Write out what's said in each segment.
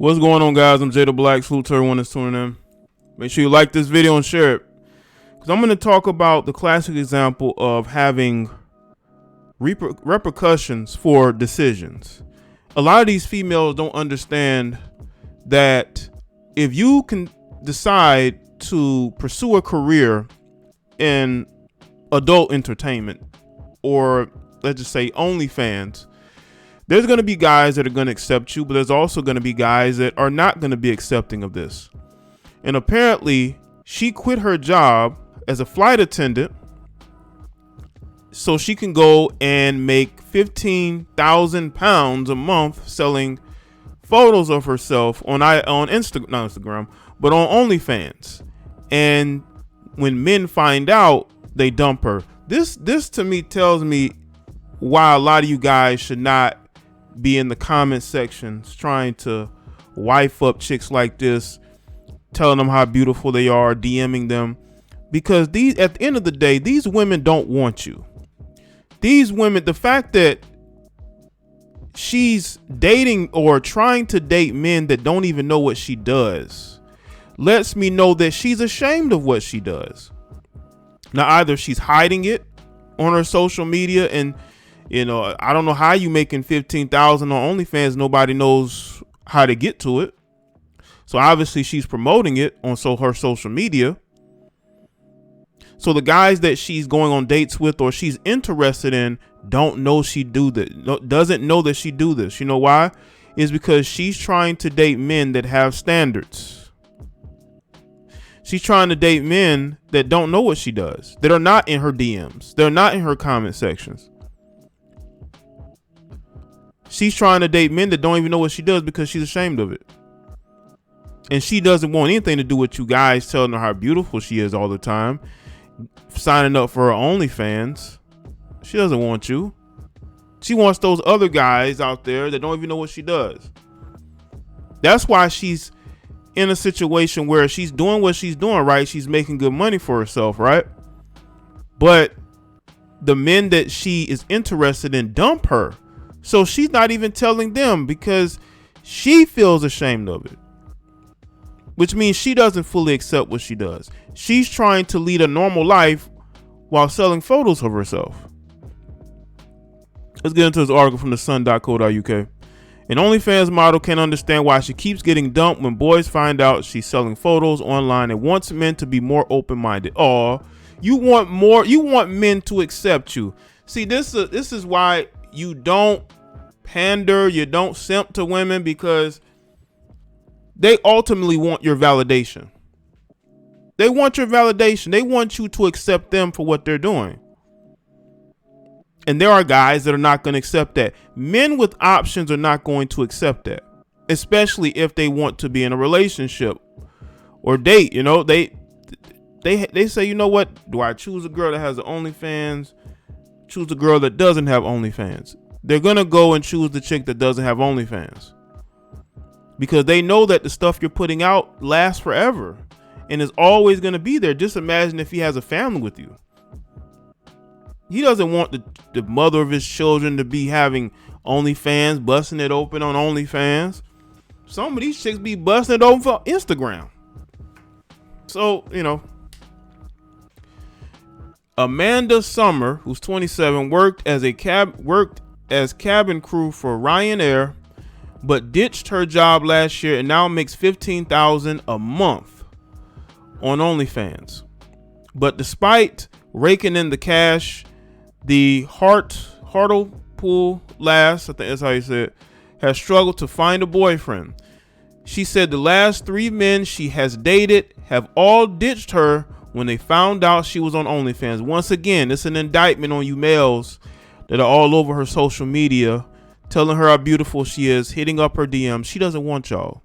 What's going on, guys? I'm Jay the Black. Salute to everyone that's tuning in. Make sure you like this video and share it, because I'm going to talk about the classic example of having repercussions for decisions. A lot of these females don't understand that if you can decide to pursue a career in adult entertainment, or let's just say OnlyFans, there's going to be guys that are going to accept you, but there's also going to be guys that are not going to be accepting of this. And apparently she quit her job as a flight attendant so she can go and make 15,000 pounds a month selling photos of herself on Instagram, not Instagram, but on OnlyFans. And when men find out, they dump her. This to me tells me why a lot of you guys should not be in the comment sections trying to wife up chicks like this, telling them how beautiful they are, DMing them, because these, at the end of the day, these women don't want you. These women, the fact that she's dating or trying to date men that don't even know what she does lets me know that she's ashamed of what she does. Now, either she's hiding it on her social media, and I don't know how you making 15,000 on OnlyFans. Nobody knows how to get to it. So obviously she's promoting it on her social media. So the guys that she's going on dates with or she's interested in don't know she do that. Doesn't know that she do this. You know why? It's because she's trying to date men that have standards. She's trying to date men that don't know what she does, that are not in her DMs. They're not in her comment sections. She's trying to date men that don't even know what she does because she's ashamed of it. And she doesn't want anything to do with you guys telling her how beautiful she is all the time, signing up for her OnlyFans. She doesn't want you. She wants those other guys out there that don't even know what she does. That's why she's in a situation where she's doing what she's doing, right? She's making good money for herself, right? But the men that she is interested in dump her. So she's not even telling them because she feels ashamed of it, which means she doesn't fully accept what she does. She's trying to lead a normal life while selling photos of herself. Let's get into this article from thesun.co.uk. An OnlyFans model can't understand why she keeps getting dumped when boys find out she's selling photos online and wants men to be more open-minded. Oh, you want more? You want men to accept you. See, this is why you don't pander, you don't simp to women, because they ultimately want your validation. They want your validation. They want you to accept them for what they're doing. And there are guys that are not going to accept that. Men with options are not going to accept that, especially if they want to be in a relationship or date. They say, you know what? Do I choose a girl that has an OnlyFans? Choose a girl that doesn't have OnlyFans? They're going to go and choose the chick that doesn't have OnlyFans, because they know that the stuff you're putting out lasts forever and is always going to be there. Just imagine if he has a family with you. He doesn't want the mother of his children to be having OnlyFans, busting it open on OnlyFans. Some of these chicks be busting it open for Instagram. So, Amanda Summer, who's 27, worked as cabin crew for Ryanair, but ditched her job last year and now makes $15,000 a month on OnlyFans. But despite raking in the cash, the Hartlepool lass, I think that's how you say it, has struggled to find a boyfriend. She said the last 3 men she has dated have all ditched her when they found out she was on OnlyFans. Once again, it's an indictment on you males that are all over her social media, telling her how beautiful she is, hitting up her DMs. She doesn't want y'all.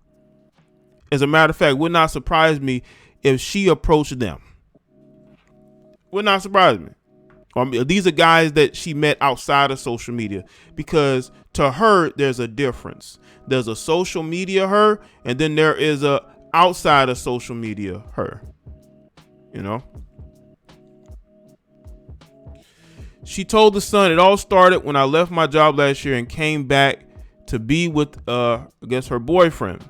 As a matter of fact, would not surprise me if she approached them. Would not surprise me. These are guys that she met outside of social media, because to her, there's a difference. There's a social media her, and then there is a outside of social media her. She told The Sun, "It all started when I left my job last year and came back to be with, her boyfriend.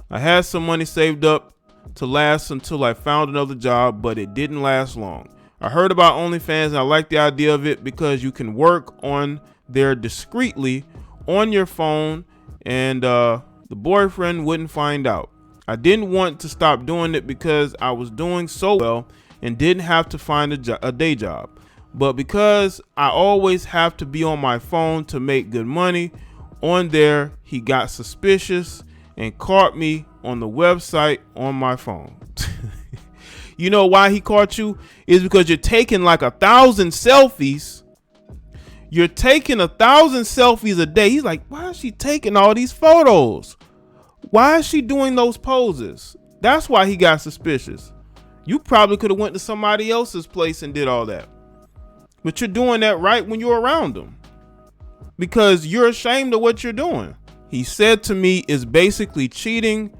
I had some money saved up to last until I found another job, but it didn't last long. I heard about OnlyFans and I like the idea of it because you can work on there discreetly on your phone and the boyfriend wouldn't find out. I didn't want to stop doing it because I was doing so well and didn't have to find a day job. But because I always have to be on my phone to make good money on there, he got suspicious and caught me on the website on my phone. You know why he caught you? Is because you're taking like 1,000 selfies. You're taking 1,000 selfies a day. He's like, why is she taking all these photos? Why is she doing those poses? That's why he got suspicious. You probably could have went to somebody else's place and did all that. But you're doing that right when you're around them because you're ashamed of what you're doing. He said to me, it's basically cheating,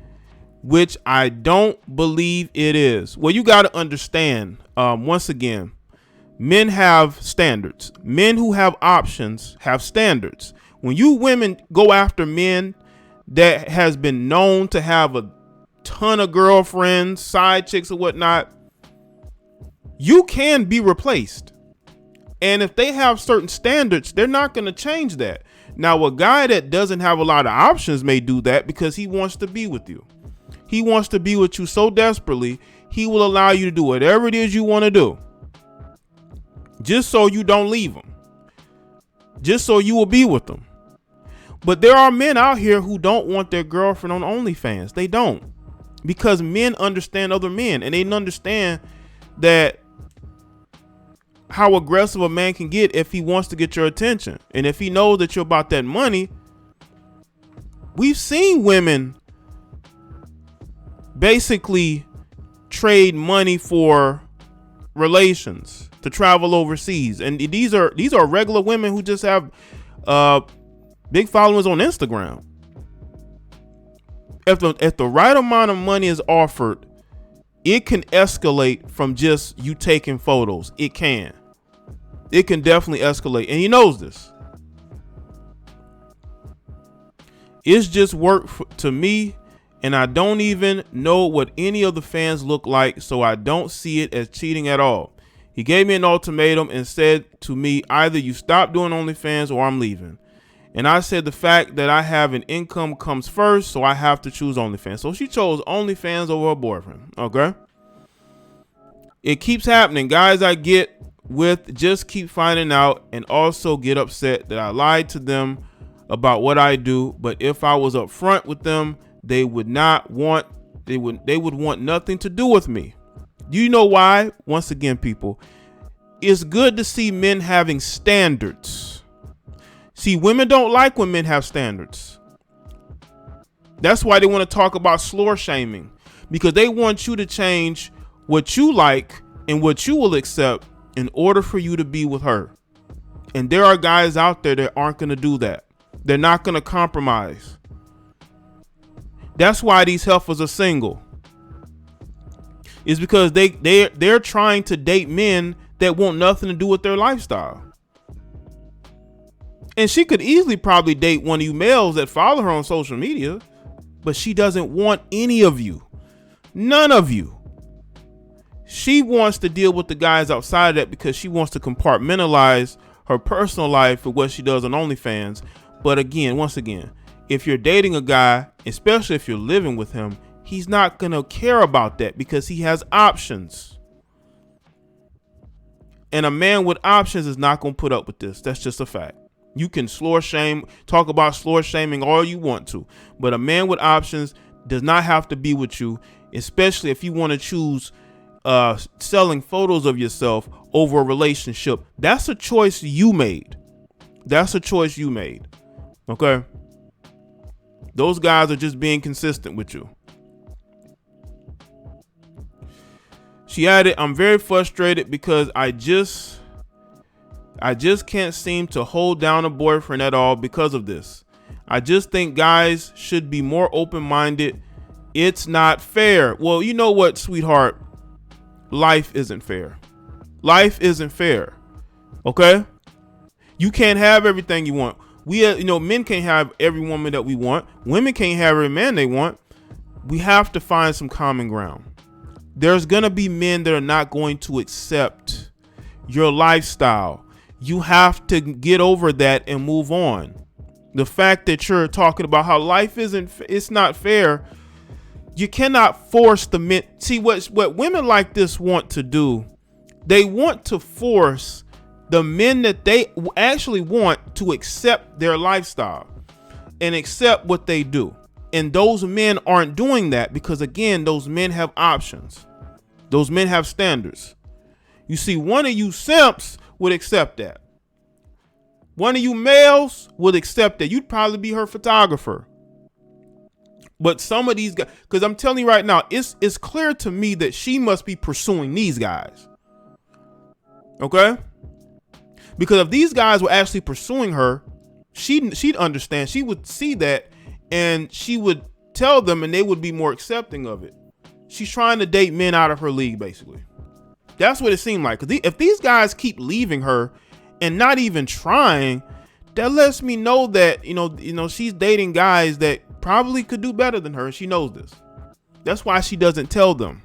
which I don't believe it is. Well, you got to understand, once again, men have standards. Men who have options have standards. When you women go after men that has been known to have a ton of girlfriends, side chicks or whatnot, you can be replaced. And if they have certain standards, they're not going to change that. Now, a guy that doesn't have a lot of options may do that because he wants to be with you. He wants to be with you so desperately, he will allow you to do whatever it is you want to do. Just so you don't leave him. Just so you will be with them. But there are men out here who don't want their girlfriend on OnlyFans. They don't. Because men understand other men. And they understand that how aggressive a man can get if he wants to get your attention. And if he knows that you're about that money. We've seen women basically trade money for relations to travel overseas. And these are regular women who just have big followers on Instagram. If the right amount of money is offered, it can escalate from just you taking photos. It can definitely escalate. And he knows this. It's just work to me. And I don't even know what any of the fans look like. So I don't see it as cheating at all. He gave me an ultimatum and said to me, either you stop doing OnlyFans or I'm leaving. And I said the fact that I have an income comes first, so I have to choose OnlyFans. So she chose OnlyFans over her boyfriend. Okay. It keeps happening. Guys I get with just keep finding out and also get upset that I lied to them about what I do. But if I was upfront with them, they would want nothing to do with me. Do you know why? Once again, people, it's good to see men having standards. See, women don't like when men have standards. That's why they want to talk about slur shaming, because they want you to change what you like and what you will accept in order for you to be with her. And there are guys out there that aren't going to do that. They're not going to compromise. That's why these heifers are single. It's because they're trying to date men that want nothing to do with their lifestyle. And she could easily probably date one of you males that follow her on social media, but she doesn't want any of you. None of you. She wants to deal with the guys outside of that because she wants to compartmentalize her personal life for what she does on OnlyFans. But again, once again, if you're dating a guy, especially if you're living with him, he's not going to care about that because he has options. And a man with options is not going to put up with this. That's just a fact. You can talk about slur shaming all you want to, but a man with options does not have to be with you, especially if you want to choose selling photos of yourself over a relationship. That's a choice you made. That's a choice you made. Okay. Those guys are just being consistent with you. She added, I'm very frustrated because I just can't seem to hold down a boyfriend at all because of this. I just think guys should be more open-minded. It's not fair. Well, you know what, sweetheart? Life isn't fair. Life isn't fair. Okay? You can't have everything you want. Men can't have every woman that we want. Women can't have every man they want. we have to find some common ground. There's going to be men that are not going to accept your lifestyle. You have to get over that and move on. The fact that you're talking about how life it's not fair. You cannot force the men. See, what women like this want to do, they want to force the men that they actually want to accept their lifestyle and accept what they do. And those men aren't doing that because, again, those men have options. Those men have standards. You see, one of you simps would accept that. One of you males would accept that. You'd probably be her photographer. But some of these guys, because I'm telling you right now, it's clear to me that she must be pursuing these guys. Okay? Because if these guys were actually pursuing her, she'd understand. She would see that and she would tell them and they would be more accepting of it. She's trying to date men out of her league, basically. That's what it seemed like. Because if these guys keep leaving her and not even trying, that lets me know that, you know, she's dating guys that probably could do better than her. And she knows this. That's why she doesn't tell them.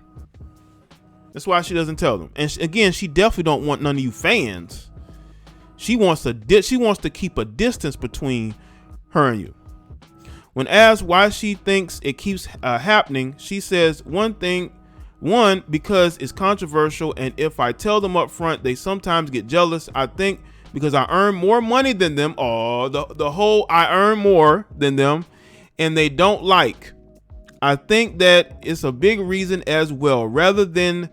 And again, she definitely don't want none of you fans. She wants to keep a distance between her and you. When asked why she thinks it keeps happening, she says one, because it's controversial, and if I tell them up front, they sometimes get jealous. I think because I earn more money than them, the whole I earn more than them, and they don't like. I think that it's a big reason as well, rather than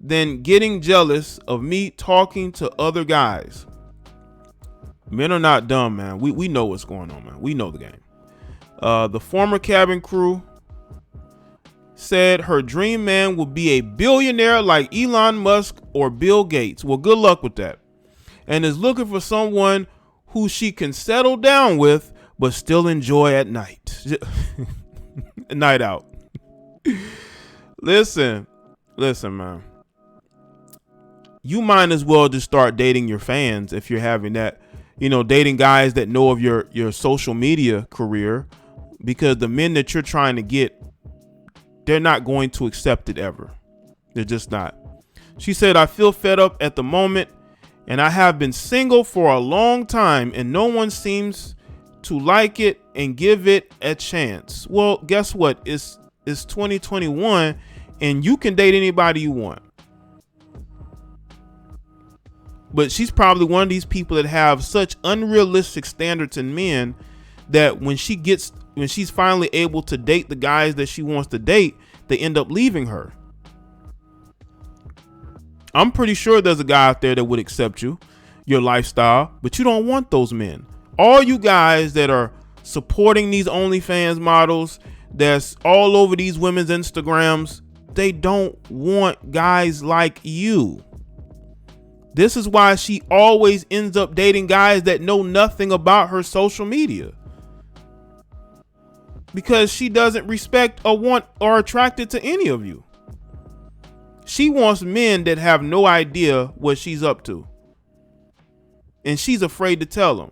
getting jealous of me talking to other guys. Men are not dumb, man. We know what's going on, man. We know the game. The former cabin crew said her dream man would be a billionaire like Elon Musk or Bill Gates. Well, good luck with that. And is looking for someone who she can settle down with, but still enjoy at night. Night out. Listen, man. You might as well just start dating your fans if you're having that, dating guys that know of your social media career, because the men that you're trying to get, they're not going to accept it ever. They're just not. She said, I feel fed up at the moment, and I have been single for a long time, and no one seems to like it and give it a chance. Well, guess what? It's 2021, and you can date anybody you want. But she's probably one of these people that have such unrealistic standards in men that when she's finally able to date the guys that she wants to date, they end up leaving her. I'm pretty sure there's a guy out there that would accept your lifestyle, but you don't want those men. All you guys that are supporting these OnlyFans models that's all over these women's Instagrams, they don't want guys like you. This is why she always ends up dating guys that know nothing about her social media. Because she doesn't respect or want or attracted to any of you. She wants men that have no idea what she's up to. And she's afraid to tell them.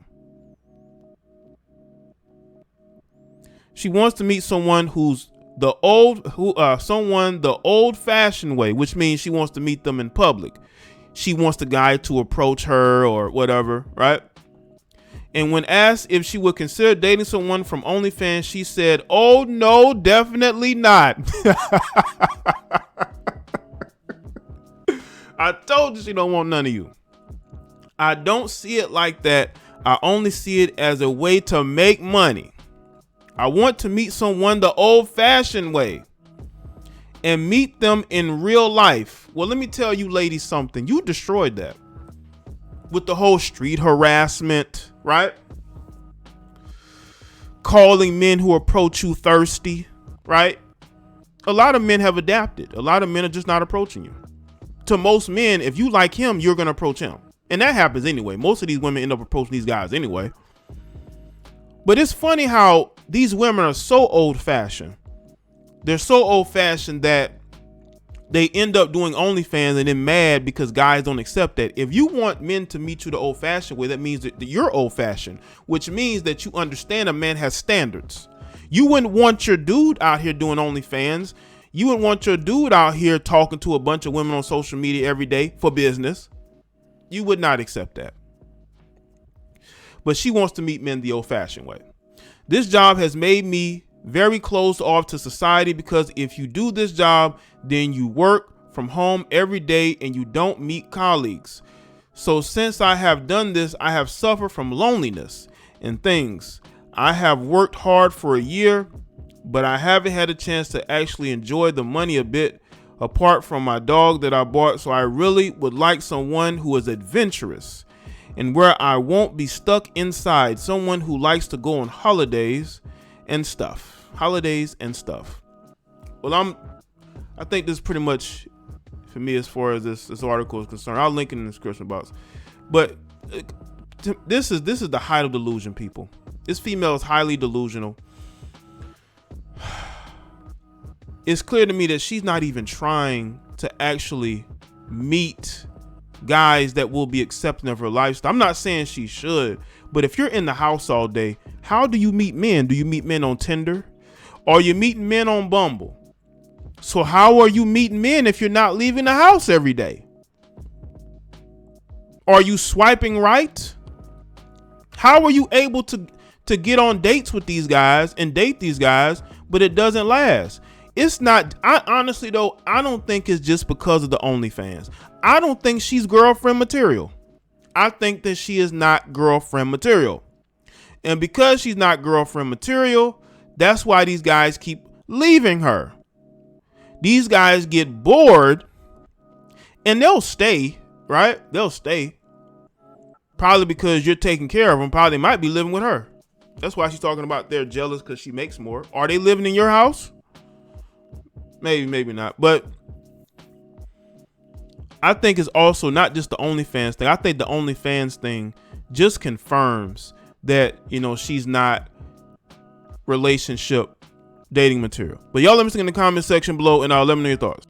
She wants to meet someone who's the old-fashioned way, which means she wants to meet them in public. She wants the guy to approach her or whatever, right? And when asked if she would consider dating someone from OnlyFans, she said, "Oh no, definitely not." I told you she don't want none of you. I don't see it like that. I only see it as a way to make money. I want to meet someone the old-fashioned way and meet them in real life. Well, let me tell you ladies something. You destroyed that with the whole street harassment, right? Calling men who approach you thirsty, right? A lot of men have adapted. A lot of men are just not approaching you. To most men, if you like him, you're going to approach him. And that happens anyway. Most of these women end up approaching these guys anyway. But it's funny how these women are so old-fashioned. They're so old-fashioned that they end up doing OnlyFans and then mad because guys don't accept that. If you want men to meet you the old-fashioned way, that means that you're old-fashioned, which means that you understand a man has standards. You wouldn't want your dude out here doing OnlyFans. You wouldn't want your dude out here talking to a bunch of women on social media every day for business. You would not accept that. But she wants to meet men the old-fashioned way. This job has made me very closed off to society because if you do this job, then you work from home every day and you don't meet colleagues. So since I have done this, I have suffered from loneliness and things. I have worked hard for a year, but I haven't had a chance to actually enjoy the money a bit apart from my dog that I bought. So I really would like someone who is adventurous and where I won't be stuck inside. Someone who likes to go on holidays and stuff. Well, I think this is pretty much for me as far as this article is concerned. I'll link it in the description box. But this is the height of delusion, people. This female is highly delusional. It's clear to me that she's not even trying to actually meet guys that will be accepting of her lifestyle. I'm not saying she should, but if you're in the house all day, how do you meet men? Do you meet men on Tinder? Or you meeting men on Bumble? So how are you meeting men if you're not leaving the house every day? Are you swiping right? How are you able to get on dates with these guys and date these guys, but it doesn't last? It's not, honestly though, I don't think it's just because of the OnlyFans. I don't think she's girlfriend material. I think that she is not girlfriend material. And because she's not girlfriend material, that's why these guys keep leaving her. These guys get bored and they'll stay, right? They'll stay. Probably because you're taking care of them. Probably might be living with her. That's why she's talking about they're jealous because she makes more. Are they living in your house? Maybe, maybe not. But I think it's also not just the OnlyFans thing. I think the OnlyFans thing just confirms that, you know, she's not relationship dating material. But y'all let me see in the comment section below and let me know your thoughts.